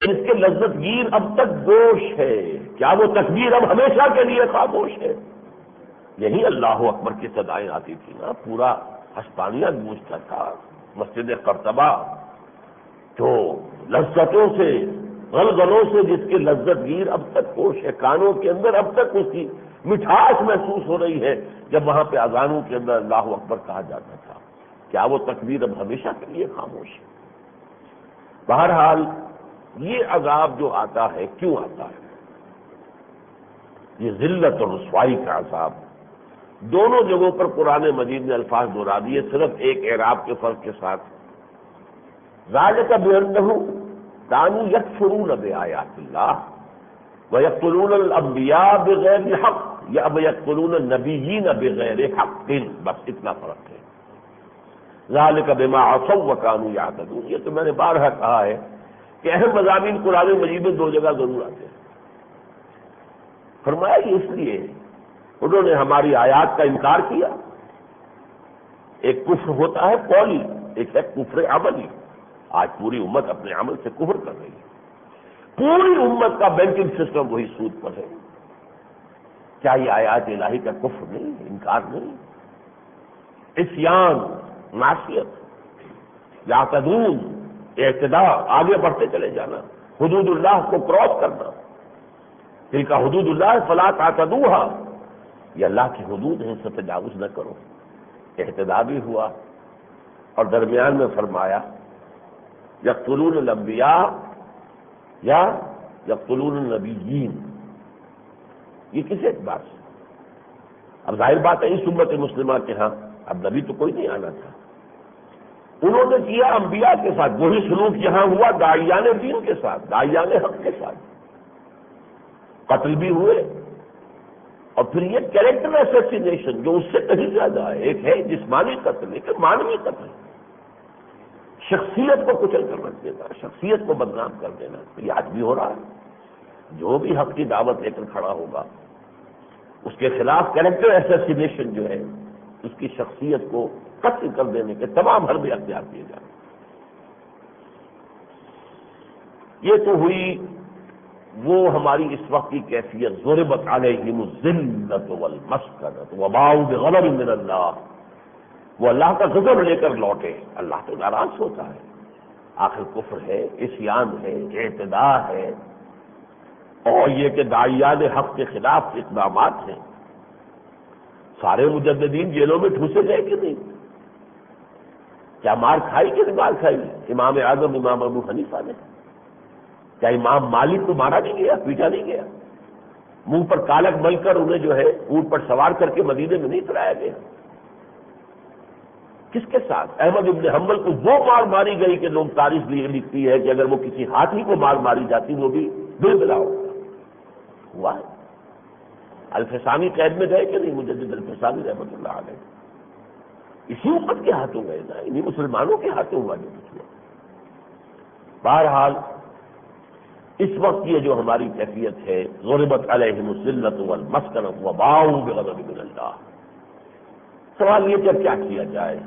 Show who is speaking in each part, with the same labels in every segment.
Speaker 1: جس کے لذت گیر اب تک گوش ہے، کیا وہ تکبیر اب ہمیشہ کے لیے خاموش ہے؟ یہی اللہ اکبر کی صدائیں آتی تھی نا، پورا ہسپانیہ گونجتا تھا، مسجد قرطبہ جو لذتوں سے غلغلوں سے جس کے لذت گیر اب تک ہوش ہے، کانوں کے اندر اب تک اس کی مٹھاس محسوس ہو رہی ہے جب وہاں پہ اذانوں کے اندر اللہ اکبر کہا جاتا تھا، کیا وہ تکبیر اب ہمیشہ کے لیے خاموش ہے؟ بہرحال یہ عذاب جو آتا ہے کیوں آتا ہے؟ یہ ذلت اور رسوائی کا عذاب دونوں جگہوں پر قرآن مجید نے الفاظ دہرا دیے، صرف ایک اعراب کے فرق کے ساتھ۔ ذالک بأنہم کانوا یکفرون بآیات اللہ ویقتلون الانبیاء بغیر حق یا ویقتلون النبیین بغیر حق، بس اتنا فرق ہے۔ ذالک بما عصوا وکانوا یعتدون، یہ تو میں نے بارہا کہا ہے کہ اہم مضامین قرآن مجید میں دو جگہ ضرور آتے ہیں۔ فرمایا کہ اس لیے انہوں نے ہماری آیات کا انکار کیا۔ ایک کفر ہوتا ہے قولی، ایک ہے کفر عملی۔ آج پوری امت اپنے عمل سے کفر کر رہی ہے، پوری امت کا بینکنگ سسٹم وہی سود پر ہے۔ کیا یہ آیات الہی کا کفر نہیں، انکار نہیں؟ عصیان، معصیت، یعتدون، اعتداء، آگے بڑھتے چلے جانا، حدود اللہ کو کراس کرنا۔ تلک حدود اللہ فلا تعتدوها، یہ اللہ کی حدود ہیں، اس سے تجاوز نہ کرو۔ اعتداء بھی ہوا، اور درمیان میں فرمایا یقتلون الانبیاء یا یقتلون النبیین، یہ کس اعتبار سے؟ اب ظاہر بات ہے اس امت مسلمہ کے ہاں اب نبی تو کوئی نہیں آنا تھا، انہوں نے کیا انبیاء کے ساتھ وہی سلوک یہاں ہوا داعیان دین کے ساتھ، داعیان حق کے ساتھ، قتل بھی ہوئے۔ اور پھر یہ کیریکٹر اسیسینیشن جو اس سے کہیں زیادہ ہے، ایک ہے جسمانی قتل، ایک ہے معنوی قتل، شخصیت کو کچل کر رکھ دینا، شخصیت کو بدنام کر دینا۔ تو یہ آج بھی ہو رہا ہے، جو بھی حق کی دعوت لے کر کھڑا ہوگا اس کے خلاف کیریکٹر اسیسینیشن جو ہے، اس کی شخصیت کو قتل کر دینے کے تمام حربے اختیار کیے جائیں۔ یہ تو ہوئی وہ ہماری اس وقت کی کیفیت، ضربت علیہم الذلۃ والمسکنۃ وباؤوا بغضب من اللہ، وہ اللہ کا غضب لے کر لوٹے۔ اللہ تو ناراض ہوتا ہے، آخر کفر ہے، عصیان ہے، اعتداء ہے، اور یہ کہ داعیان حق کے خلاف اقدامات ہیں۔ سارے مجددین جیلوں میں ٹھوسے گئے کہ نہیں؟ کیا مار کھائی کہ نہیں مار کھائی؟ امام اعظم امام ابو حنیفہ نے؟ کیا امام مالک کو مارا نہیں گیا، پیٹا نہیں گیا؟ منہ پر کالک مل کر انہیں جو ہے اونٹ پر سوار کر کے مدینے میں نہیں چلایا گیا؟ کس کے ساتھ؟ احمد ابن حنبل کو وہ مار ماری گئی کہ لوگ تاریخ لکھتی ہے کہ اگر وہ کسی ہاتھی کو مار ماری جاتی وہ بھی دل بلا ہوتا۔ ہوا ہے۔ الفسانی قید میں گئے کہ نہیں؟ مجدد الفسانی رحمۃ اللہ علیہ اسی امت کے ہاتھوں گئے نا، انہیں مسلمانوں کے ہاتھوں ہوا جو کچھ ہوا۔ بہرحال اس وقت یہ جو ہماری کیفیت ہے، ضربت علیہم الذلۃ والمسکنۃ وباؤوا بغضب من اللہ، سوال یہ کہ کیا کیا جائے؟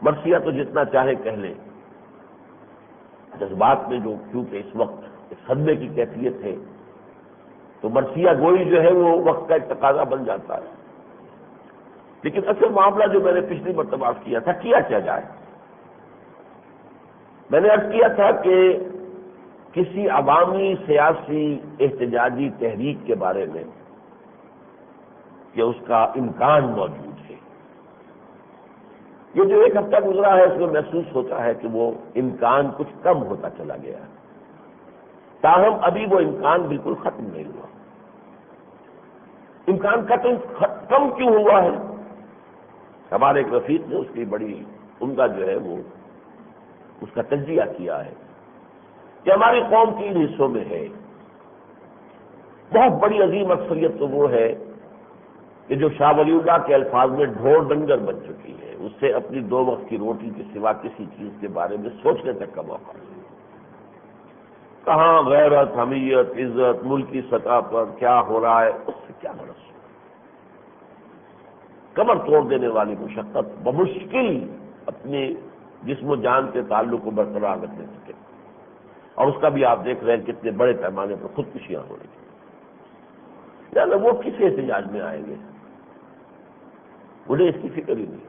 Speaker 1: مرثیہ تو جتنا چاہے کہہ لیں، جذبات میں جو کیونکہ اس وقت اس صدمے کی کیفیت ہے تو مرثیہ گوئی جو ہے وہ وقت کا ایک تقاضا بن جاتا ہے، لیکن اصل معاملہ جو میں نے پچھلی مرتبہ کیا تھا، کیا جائے؟ میں نے عرض کیا تھا کہ کسی عوامی سیاسی احتجاجی تحریک کے بارے میں کہ اس کا امکان موجود ہے، یہ جو ایک ہفتہ گزرا ہے اس میں محسوس ہوتا ہے کہ وہ امکان کچھ کم ہوتا چلا گیا ہے، تاہم ابھی وہ امکان بالکل ختم نہیں ہوا۔ امکان کم کیوں ہوا ہے؟ ہمارے ایک رفیق نے اس کی بڑی عمدہ جو ہے وہ اس کا تجزیہ کیا ہے کہ ہماری قوم 3 حصوں میں ہے۔ بہت بڑی عظیم اکثریت تو وہ ہے کہ جو شاہ ولی اللہ کے الفاظ میں ڈھور ڈنگر بن چکی ہے، اس سے اپنی 2 وقت کی روٹی کے سوا کسی چیز کے بارے میں سوچنے تک کا موقع نہیں۔ کہاں غیرت، حمیت، عزت، ملکی سطح پر کیا ہو رہا ہے اس سے کیا غرض؟ کمر توڑ دینے والی مشقت بمشکل اپنے جسم و جان کے تعلق کو برقرار رکھنے سکے۔ اور اس کا بھی آپ دیکھ رہے ہیں کتنے بڑے پیمانے پر خودکشیاں ہو رہی ہیں، یعنی وہ کس احتجاج میں آئیں گے؟ انہیں اس کی فکر ہی نہیں۔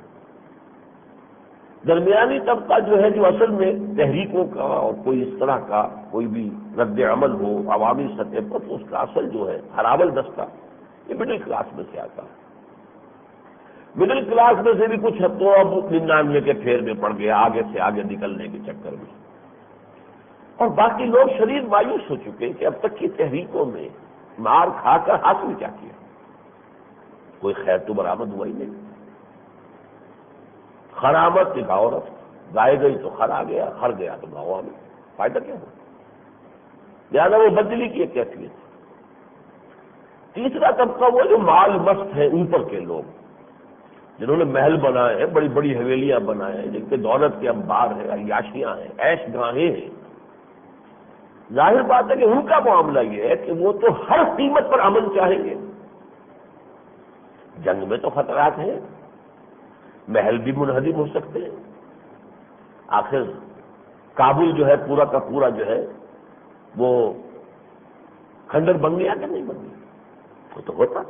Speaker 1: درمیانی طبقہ جو ہے، جو اصل میں تحریکوں کا اور کوئی اس طرح کا کوئی بھی رد عمل ہو عوامی سطح پر، تو اس کا اصل جو ہے ہراول دستہ یہ مڈل کلاس میں سے آتا ہے۔ مڈل کلاس میں سے بھی کچھ تو اب 99 کے پھیر میں پڑ گیا آگے سے آگے نکلنے کے چکر میں، اور باقی لوگ شدید مایوس ہو چکے ہیں کہ اب تک کی تحریکوں میں مار کھا کر حاصل کیا کیا، کوئی خیر تو برآمد ہوا ہی نہیں۔ خرامت کی عورت گائے گئی تو خر آ گیا، خر گیا تو گاؤں میں، فائدہ کیا ہو؟ لہٰذا وہ بدلی کی ایک کیفیت۔ تیسرا طبقہ وہ جو مال مست ہے، اوپر کے لوگ جنہوں نے محل بنائے ہیں، بڑی بڑی حویلیاں بنائے ہیں، جن کے دولت کے انبار ہیں، عیاشیاں ہیں، عیش گاہیں ہیں۔ ظاہر بات ہے کہ ان کا معاملہ یہ ہے کہ وہ تو ہر قیمت پر امن چاہیں گے۔ جنگ میں تو خطرات ہیں، محل بھی منہدم ہو سکتے ہیں، آخر کابل جو ہے پورا کا پورا جو ہے وہ کھنڈر بن گیا کہ نہیں بن گیا؟ وہ تو ہوتا۔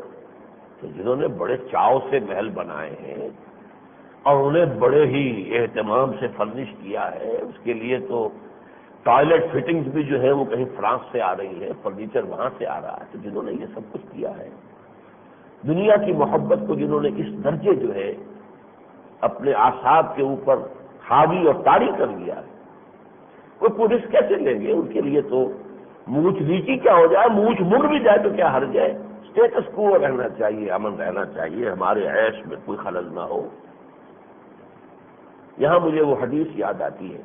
Speaker 1: تو جنہوں نے بڑے چاؤ سے محل بنائے ہیں اور انہیں بڑے ہی اہتمام سے فرنش کیا ہے، اس کے لیے تو ٹوائلٹ فٹنگز بھی جو ہے وہ کہیں فرانس سے آ رہی ہے، فرنیچر وہاں سے آ رہا ہے، تو جنہوں نے یہ سب کچھ کیا ہے، دنیا کی محبت کو جنہوں نے اس درجے جو ہے اپنے اعصاب کے اوپر حاوی اور طاری کر لیا ہے، وہ پولیس کیسے لیں گے؟ ان کے لیے تو مونچھ نیچی کیا ہو جائے، مونچھ مڑ بھی جائے تو کیا حرج ہے؟ اسٹیٹس کو رہنا چاہیے، امن رہنا چاہیے، ہمارے عیش میں کوئی خلل نہ ہو۔ یہاں مجھے وہ حدیث یاد آتی ہے،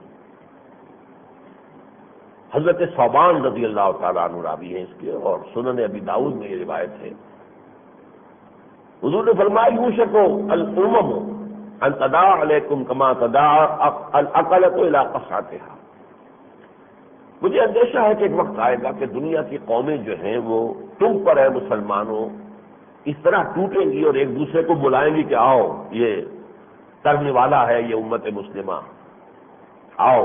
Speaker 1: حضرت ثوبان رضی اللہ تعالیٰ عنہ راوی ہیں اس کے، اور سنن ابی داؤد میں یہ روایت ہے، حضور نے فرمایا یوشکو الامم ان تداعی علیکم کما تداعی الاکلۃ الی قصعتها، مجھے اندیشہ ہے کہ ایک وقت آئے گا کہ دنیا کی قومیں جو ہیں وہ تم پر ہے مسلمانوں اس طرح ٹوٹیں گی اور ایک دوسرے کو بلائیں گی کہ آؤ یہ کرنے والا ہے یہ امت مسلمہ، آؤ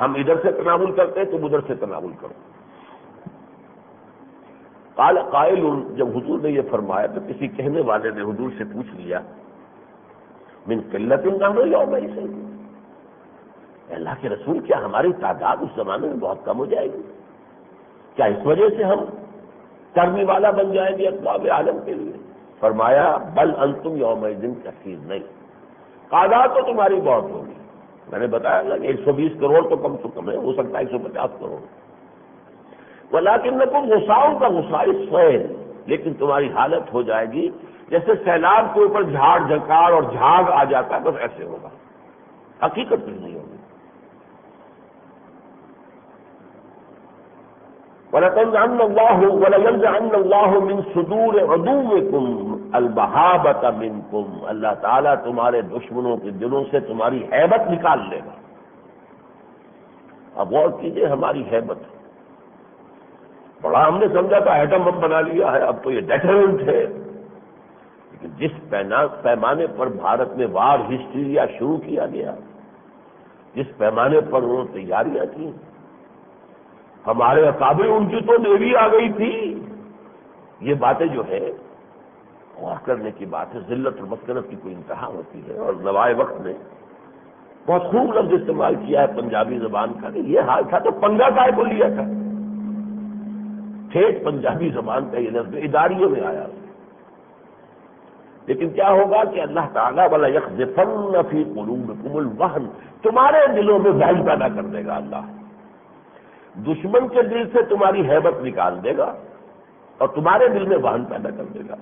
Speaker 1: ہم ادھر سے تناول کرتے ہیں تم ادھر سے تناول کرو۔ قال قائل، جب حضور نے یہ فرمایا تو کسی کہنے والے نے حضور سے پوچھ لیا من قلت نحن یومئذ، اللہ کے رسول کیا ہماری تعداد اس زمانے میں بہت کم ہو جائے گی؟ کیا اس وجہ سے ہم کرنے والا بن جائیں گے اقوام عالم کے لیے؟ فرمایا بل انتم یومئذ کثیر، نہیں، تعداد تو تمہاری بہت ہوگی، میں نے بتایا نا کہ 120 کروڑ تو کم سے کم ہے، ہو سکتا ہے 150 کروڑ، ولکنکم غثاء کا غثاء السیل، لیکن تمہاری حالت ہو جائے گی جیسے سیلاب کے اوپر جھاڑ جھکاڑ اور جھاگ آ جاتا ہے، بس ایسے ہوگا، حقیقت کچھ نہیں ہوگی۔ وَلَيَنزَعَنَّ اللَّهُ مِن صُدُورِ عَدُوِّكُمْ الْمَهَابَةَ مِنكُمْ، اللہ تعالیٰ تمہارے دشمنوں کے دلوں سے تمہاری ہیبت نکال لے گا۔ اب غور کیجئے، ہماری ہیبت بڑا ہم نے سمجھا تھا ایٹم بم بنا لیا ہے، اب تو یہ ڈیٹرنٹ ہے، لیکن جس پیمانے پر بھارت میں وار ہسٹیریا شروع کیا گیا، جس پیمانے پر انہوں نے تیاریاں کی، ہمارے اکابر ان کی تو نیوی آ گئی تھی، یہ باتیں جو ہے غور کرنے کی بات ہے، ذلت اور مسکنت کی کوئی انتہا ہوتی ہے۔ اور نوائے وقت نے بہت خوب لفظ استعمال کیا ہے پنجابی زبان کا کہ یہ حال تھا تو پنگا کائے کو لیا تھا، ٹھیک پنجابی زبان کا یہ لفظ اداریوں میں آیا، لیکن کیا ہوگا کہ اللہ تعالیٰ وَلَيَقْذِفَنَّ فِي قُلُوبِكُمُ الْوَهْنَ، تمہارے دلوں میں وہن پیدا کر دے گا اللہ، دشمن کے دل سے تمہاری ہیبت نکال دے گا اور تمہارے دل میں وہن پیدا کر دے گا۔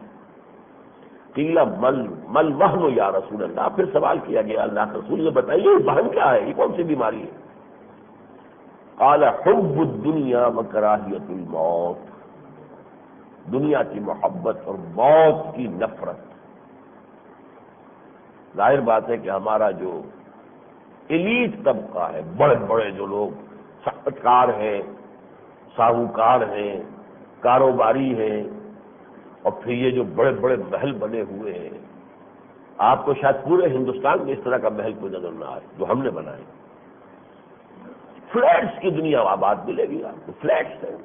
Speaker 1: قیل مل وہن یا رسول اللہ، پھر سوال کیا گیا اللہ کے رسول یہ بتائیے وہن کیا ہے، یہ کون سی بیماری ہے؟ قال حب الدنیا وکراہیت الموت، دنیا کی محبت اور موت کی نفرت۔ ظاہر بات ہے کہ ہمارا جو ایلیٹ طبقہ ہے، بڑے بڑے جو لوگ صنعتکار ہیں، ساہوکار ہیں، کاروباری ہیں، اور پھر یہ جو بڑے بڑے محل بنے ہوئے ہیں، آپ کو شاید پورے ہندوستان میں اس طرح کا محل کوئی نظر نہ آئے جو ہم نے بنائے، فلیٹس کی دنیا آباد ملے گی آپ کو، فلیٹس ہیں.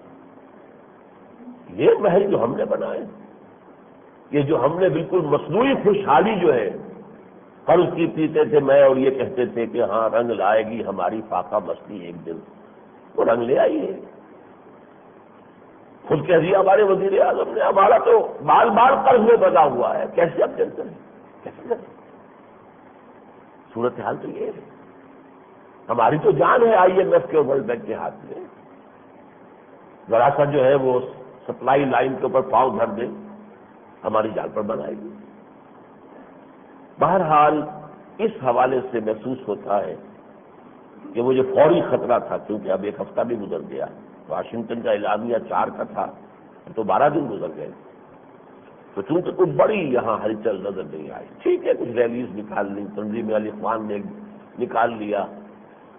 Speaker 1: یہ محل جو ہم نے بنائے، یہ جو ہم نے بالکل مصنوعی خوشحالی جو ہے قرض کی پیتے تھے میں، اور یہ کہتے تھے کہ ہاں رنگ لائے گی ہماری فاقہ مستی ایک دن، وہ رنگ لے آئی ہے. خود کہہ دیا ہمارے وزیر اعظم نے ہمارا تو بال بال قرض میں بنا ہوا ہے، کیسے اب چلتے ہیں، کیسے کریں؟ صورتحال تو یہ ہے. ہماری تو جان ہے آئی ایم ایف کے اور ورلڈ بینک کے ہاتھ میں. ذرا سا جو ہے وہ سپلائی لائن کے اوپر پاؤں دھر دیں، ہماری جان پر بنائے گی. بہرحال اس حوالے سے محسوس ہوتا ہے کہ مجھے فوری خطرہ تھا، کیونکہ اب ایک ہفتہ بھی گزر گیا. واشنگٹن کا اعلامیہ 4 کا تھا تو 12 دن گزر گئے. تو چونکہ کوئی بڑی یہاں ہلچل نظر نہیں آئی. ٹھیک ہے، کچھ ریلیز نکال لی، تنظیم الاخوان نے نکال لیا،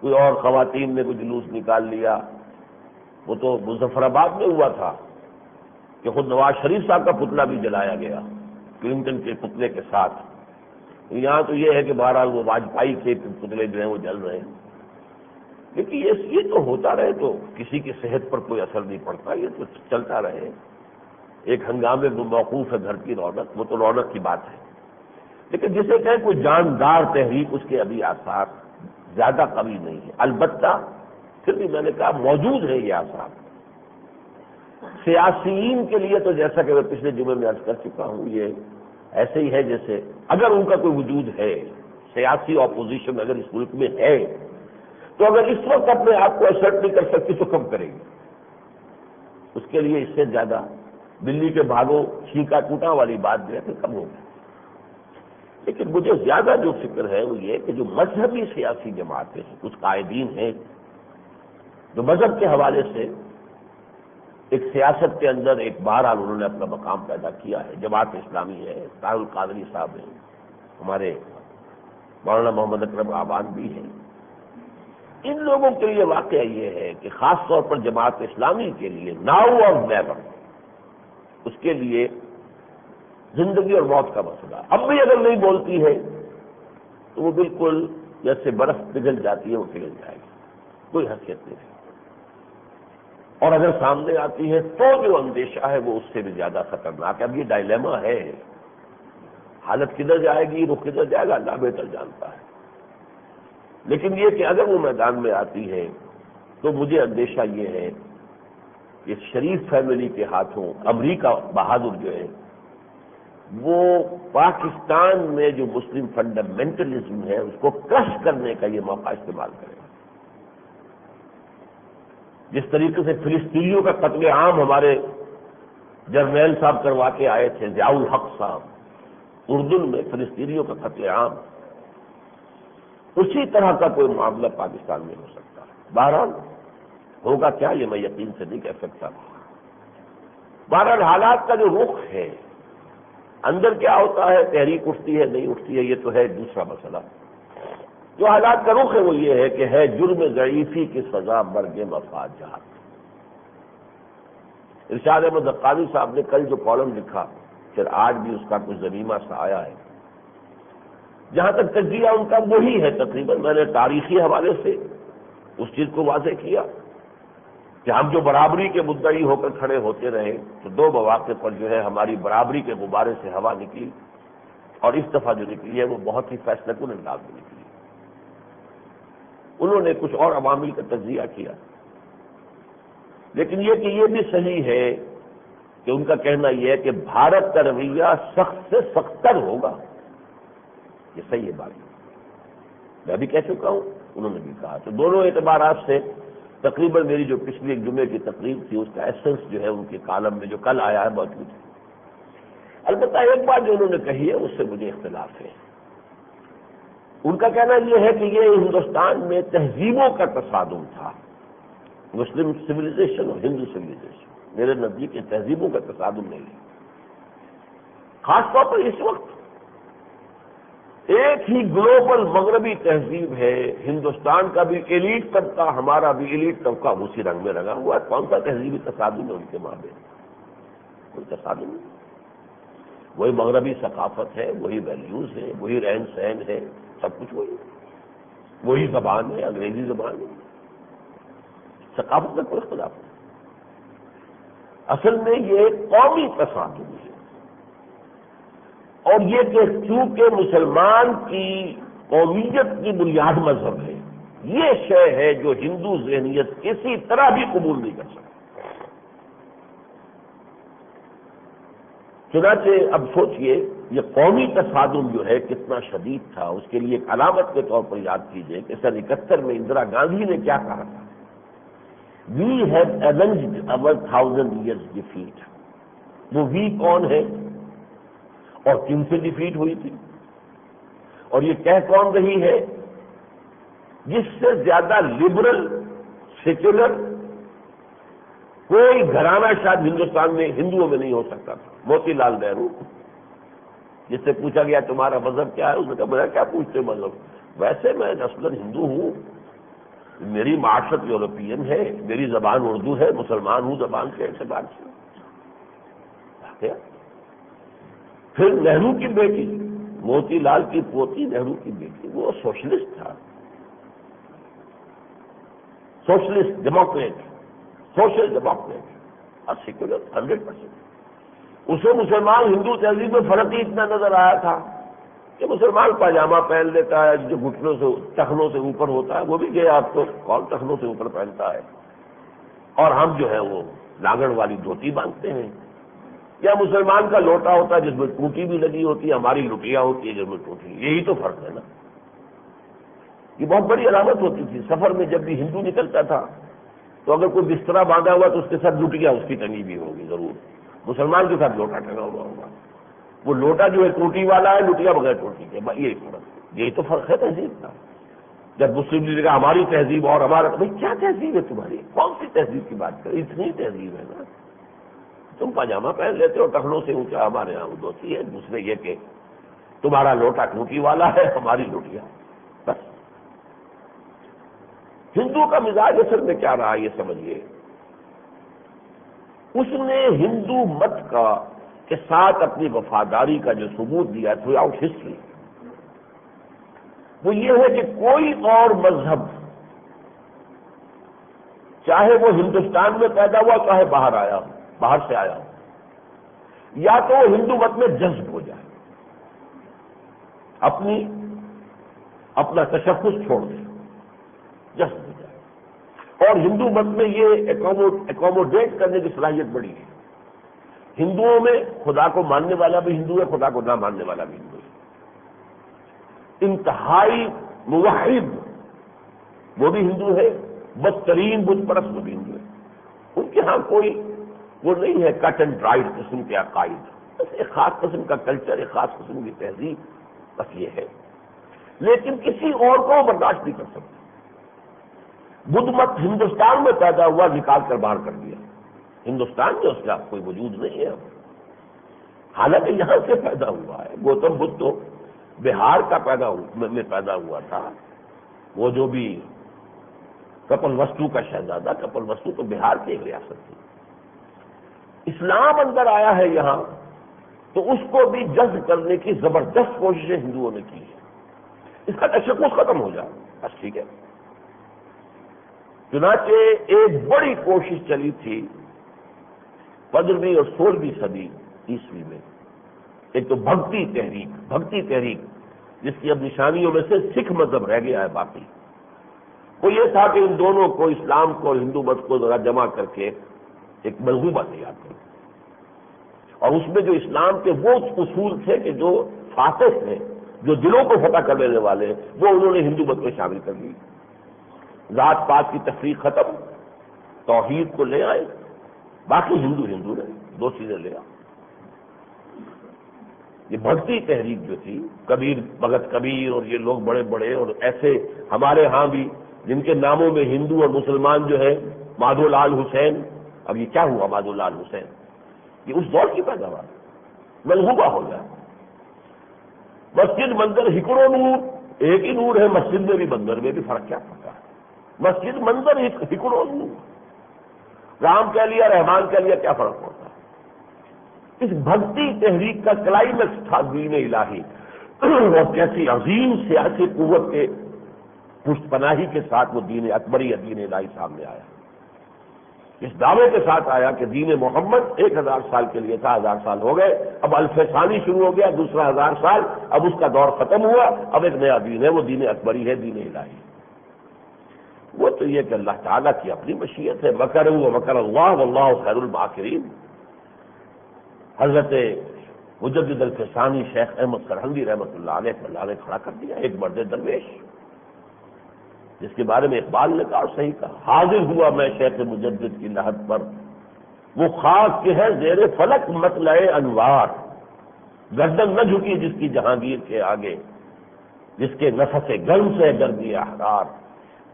Speaker 1: کوئی اور خواتین نے کچھ جلوس نکال لیا. وہ تو مظفر آباد میں ہوا تھا کہ خود نواز شریف صاحب کا پتلا بھی جلایا گیا کلنٹن کے پتلے کے ساتھ. یہاں تو یہ ہے کہ بہرحال وہ واجپئی کے پتلے جو ہیں وہ جل رہے ہیں. لیکن یہ تو ہوتا رہے تو کسی کی صحت پر کوئی اثر نہیں پڑتا، یہ تو چلتا رہے. ایک ہنگامے میں موقوف ہے گھر کی رونق، وہ تو رونق کی بات ہے. لیکن جسے کہیں کوئی جاندار تحریک، اس کے ابھی آثار زیادہ قوی نہیں ہے. البتہ پھر بھی میں نے کہا موجود ہے یہ آثار. سیاسیین کے لیے تو جیسا کہ میں پچھلے جمعے میں عرض کر چکا ہوں، یہ ایسے ہی ہے جیسے اگر ان کا کوئی وجود ہے، سیاسی اپوزیشن اگر اس ملک میں ہے، تو اگر اس وقت اپنے آپ کو اسرٹ نہیں کر سکتی تو کم کرے گی. اس کے لیے اس سے زیادہ دلی کے بھاگو چھینکا ٹوٹا والی بات جو ہے پھر کم ہوگی. لیکن مجھے زیادہ جو فکر ہے وہ یہ کہ جو مذہبی سیاسی جماعتیں کچھ قائدین ہیں جو مذہب کے حوالے سے ایک سیاست کے اندر ایک بہرحال انہوں نے اپنا مقام پیدا کیا ہے. جماعت اسلامی ہے، طاہر القادری صاحب ہیں، ہمارے مولانا محمد اکرم آبان بھی ہیں. ان لوگوں کے لیے واقعہ یہ ہے کہ خاص طور پر جماعت اسلامی کے لیے ناؤ اور نیور، اس کے لیے زندگی اور موت کا مسئلہ. اب بھی اگر نہیں بولتی ہے تو وہ بالکل جیسے برف پگھل جاتی ہے، وہ پگھل جائے گی، کوئی حیثیت نہیں ہے. اور اگر سامنے آتی ہے تو جو اندیشہ ہے وہ اس سے بھی زیادہ خطرناک ہے. اب یہ ڈائلیما ہے، حالت کدھر جائے گی، رخ کدھر جائے گا، اللہ بہتر جانتا ہے. لیکن یہ کہ اگر وہ میدان میں آتی ہے تو مجھے اندیشہ یہ ہے کہ شریف فیملی کے ہاتھوں امریکہ بہادر جو ہے وہ پاکستان میں جو مسلم فنڈامنٹلزم ہے اس کو کرش کرنے کا یہ موقع استعمال کرے. جس طریقے سے فلسطینیوں کا قتل عام ہمارے جرنیل صاحب کروا کے آئے تھے، ضیاء الحق صاحب، اردن میں فلسطینیوں کا قتل عام، اسی طرح کا کوئی معاملہ پاکستان میں ہو سکتا ہے. بہرحال ہوگا کیا یہ میں یقین سے نہیں کہہ سکتا. بہرحال حالات کا جو رخ ہے، اندر کیا ہوتا ہے، تحریک اٹھتی ہے نہیں اٹھتی ہے، یہ تو ہے دوسرا مسئلہ. جو حالات کا رخ ہے وہ یہ ہے کہ ہے جرم ضعیفی کی سزا مرگ مفاد جہاد. ارشاد احمد حقانی صاحب نے کل جو کالم لکھا، پھر آج بھی اس کا کچھ زمینہ سا آیا ہے، جہاں تک تجزیہ ان کا وہی ہے تقریباً. میں نے تاریخی حوالے سے اس چیز کو واضح کیا کہ ہم جو برابری کے مدعی ہو کر کھڑے ہوتے رہے تو دو مواقع پر جو ہے ہماری برابری کے غبارے سے ہوا نکلی، اور اس دفعہ جو نکلی ہے وہ بہت ہی فیصلہ کن انداز میں نکلی. انہوں نے کچھ اور عوامل کا تجزیہ کیا، لیکن یہ کہ یہ بھی صحیح ہے کہ ان کا کہنا یہ ہے کہ بھارت کا رویہ سخت سے سختر ہوگا. یہ صحیح ہے بات، میں بھی کہہ چکا ہوں، انہوں نے بھی کہا. تو دونوں اعتبارات سے تقریباً میری جو پچھلی ایک جمعے کی تقریر تھی اس کا ایسنس جو ہے ان کے کالم میں جو کل آیا ہے موجود ہے. البتہ ایک بات جو انہوں نے کہی ہے اس سے مجھے اختلاف ہے. ان کا کہنا یہ ہے کہ یہ ہندوستان میں تہذیبوں کا تصادم تھا، مسلم سویلائزیشن اور ہندو سویلائزیشن. میرے نزدیک یہ تہذیبوں کا تصادم نہیں ہے. خاص طور پر اس وقت ایک ہی گلوبل مغربی تہذیب ہے، ہندوستان کا بھی ایلیٹ طبقہ، ہمارا بھی ایلیٹ طبقہ اسی رنگ میں رنگا ہوا ہے. کون سا تہذیبی تصادم ہے ان کے مابین؟ کوئی تصادم نہیں. وہی مغربی ثقافت ہے، وہی ویلیوز ہے، وہی رہن سہن ہے، سب کچھ وہی زبان ہے، انگریزی زبان ہے. ثقافت میں کوئی اختلاف نہیں. اصل میں یہ قومی تصادم ہے، اور یہ کہ چونکہ مسلمان کی قومیت کی بنیاد مذہب ہے، یہ شے ہے جو ہندو ذہنیت کسی طرح بھی قبول نہیں کر سکتی. چنانچہ اب سوچئے یہ قومی تصادم جو ہے کتنا شدید تھا. اس کے لیے ایک علامت کے طور پر یاد کیجئے کہ سن 71 میں اندرا گاندھی نے کیا کہا تھا، we have ایونجڈ our 1000 years defeat. وہ وی کون ہے اور کن سے ڈیفیٹ ہوئی تھی، اور یہ کہہ کون رہی ہے؟ جس سے زیادہ لبرل سیکولر کوئی گھرانہ شاید ہندوستان میں ہندوؤں میں نہیں ہو سکتا تھا. موتی لال نہرو، جس سے پوچھا گیا تمہارا مذہب کیا ہے، اس نے کہا میں کیا پوچھتے مذہب، ویسے میں اصلاً ہندو ہوں، میری معاشرت یورپین ہے، میری زبان اردو ہے، مسلمان ہوں زبان کے اعتبار سے. پھر نہرو کی بیٹی، موتی لال کی پوتی نہرو کی بیٹی، وہ سوشلسٹ تھا، سوشلسٹ ڈیموکریٹ، سوشل ڈیموکریٹ اور سیکولر 100%. اسے مسلمان ہندو تہذیب میں فرق ہی اتنا نظر آیا تھا کہ مسلمان پاجامہ پہن لیتا ہے جو گھٹنوں سے ٹخنوں سے اوپر ہوتا ہے، وہ بھی گیا آپ کو کون ٹخنوں سے اوپر پہنتا ہے، اور ہم جو ہے وہ لاگڑ والی دھوتی باندھتے ہیں. یا مسلمان کا لوٹا ہوتا ہے جس میں ٹوٹی بھی لگی ہوتی ہے، ہماری لٹیا ہوتی ہے جس میں ٹوٹی. یہی تو فرق ہے نا. یہ بہت بڑی علامت ہوتی تھی. سفر میں جب بھی ہندو نکلتا تھا تو اگر کوئی بسترا باندھا ہوا تو اس کے ساتھ لٹیا اس کی ٹنگی بھی ہوگی ضرور. مسلمان کے ساتھ لوٹا ٹنگا ہوا ہوگا. وہ لوٹا جو ہے ٹوٹی والا ہے، لٹیا بغیر ٹوٹی کے. یہی فرق، یہی تو فرق ہے تہذیب کا. جب مسلم لیگ نے کہا ہماری تہذیب اور ہمارا، بھائی کیا تہذیب ہے تمہاری؟ کون سی تہذیب کی بات کریں؟ اتنی تہذیب ہے نا. تم پاجامہ پہن لیتے ہو ٹخنوں سے اونچا، ہمارے یہاں وہ دھوتی ہے. دوسرے یہ کہ تمہارا لوٹا ٹوٹی والا ہے، ہماری لٹیا. بس ہندو کا مزاج اصل میں کیا رہا یہ سمجھیے. اس نے ہندو مت کا کے ساتھ اپنی وفاداری کا جو ثبوت دیا تھرو آؤٹ ہسٹری، وہ یہ ہے کہ کوئی اور مذہب چاہے وہ ہندوستان میں پیدا ہوا چاہے باہر سے آیا ہو، یا تو وہ ہندو مت میں جذب ہو جائے، اپنا تشخص چھوڑ دے، جذب ہو جائے. اور ہندو مت میں یہ ایکوموڈیٹ کرنے کی صلاحیت بڑی ہے. ہندوؤں میں خدا کو ماننے والا بھی ہندو ہے، خدا کو نہ ماننے والا بھی ہندو ہے. انتہائی موحد وہ بھی ہندو ہے، بدترین بت پرست وہ بھی ہندو ہے. ان کے ہاں کوئی وہ نہیں ہے کٹ اینڈ ڈرائیڈ قسم کے عقائد، بس ایک خاص قسم کا کلچر، ایک خاص قسم کی تہذیب، بس یہ ہے. لیکن کسی اور کو برداشت نہیں کر سکتے. بدھ مت ہندوستان میں پیدا ہوا، نکال کر باہر کر دیا. ہندوستان میں اس کا کوئی وجود نہیں ہے اب، حالانکہ یہاں سے پیدا ہوا ہے. گوتم بدھ تو بہار کا میں پیدا ہوا تھا. وہ جو بھی کپل وستو کا شہزادہ، کپل وستو تو بہار کی ایک ریاست تھی. اسلام اندر آیا ہے یہاں تو اس کو بھی جذب کرنے کی زبردست کوششیں ہندوؤں نے کی ہے. اس کا تشخص ختم ہو جائے بس ٹھیک ہے. چنانچہ ایک بڑی کوشش چلی تھی 15ویں اور 16ویں صدی عیسوی میں. ایک تو بھکتی تحریک جس کی اب نشانیوں میں سے سکھ مذہب رہ گیا ہے. باقی وہ یہ تھا کہ ان دونوں کو، اسلام کو اور ہندو مت کو ذرا جمع کر کے ایک منظومہ تیار کرو. اور اس میں جو اسلام کے وہ اصول تھے کہ جو فاتح ہیں، جو دلوں کو فتح کر لینے والے، وہ انہوں نے ہندو مت میں شامل کر لی. ذات پات کی تفریق ختم، توحید کو لے آئے. باقی ہندو نے دو چیزیں لے آئے. یہ بھکتی تحریک جو تھی، کبیر بھگت کبیر اور یہ لوگ بڑے بڑے اور ایسے ہمارے ہاں بھی جن کے ناموں میں ہندو اور مسلمان جو ہے، مادھو لال حسین. اب یہ کیا ہوا مادھو لال حسین؟ یہ اس دور کی پیداوار منصوبہ ہو گیا. مسجد منظر ہکڑو نور، ایک ہی نور ہے مسجد میں بھی منظر میں بھی، فرق کیا پڑتا ہے؟ مسجد منظر ہکڑو نور، رام کہہ لیا رحمان کہہ لیا، کیا فرق پڑتا ہے؟ اس بھکتی تحریک کا کلائمیکس تھا دین الہی، اور کیسی عظیم سیاسی قوت کے پشت پناہی کے ساتھ وہ دین اکبری یا دین الہی سامنے آیا. اس دعوے کے ساتھ آیا کہ دین محمد 1000 سال کے لیے تھا، 1000 سال ہو گئے، اب الف ثانی شروع ہو گیا، دوسرا 1000 سال، اب اس کا دور ختم ہوا، اب ایک نیا دین ہے، وہ دین اکبری ہے، دین الہی۔ وہ تو یہ کہ اللہ تعالیٰ کی اپنی مشیت ہے، مکروا ومکر اللہ واللہ خیر الماکرین۔ حضرت مجدد الفسانی شیخ احمد سرہندی رحمۃ اللہ علیہ کو اللہ نے کھڑا کر دیا، ایک مرد درویش جس کے بارے میں اقبال نے کہا اور صحیح کہا، حاضر ہوا میں شیخ مجدد کی لحد پر، وہ خاک کے ہے زیر فلک مطلع انوار، گردن نہ جھکی جس کی جہانگیر کے آگے، جس کے نفس گرم سے گردی احرار،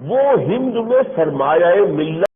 Speaker 1: وہ ہند میں سرمایہ ملت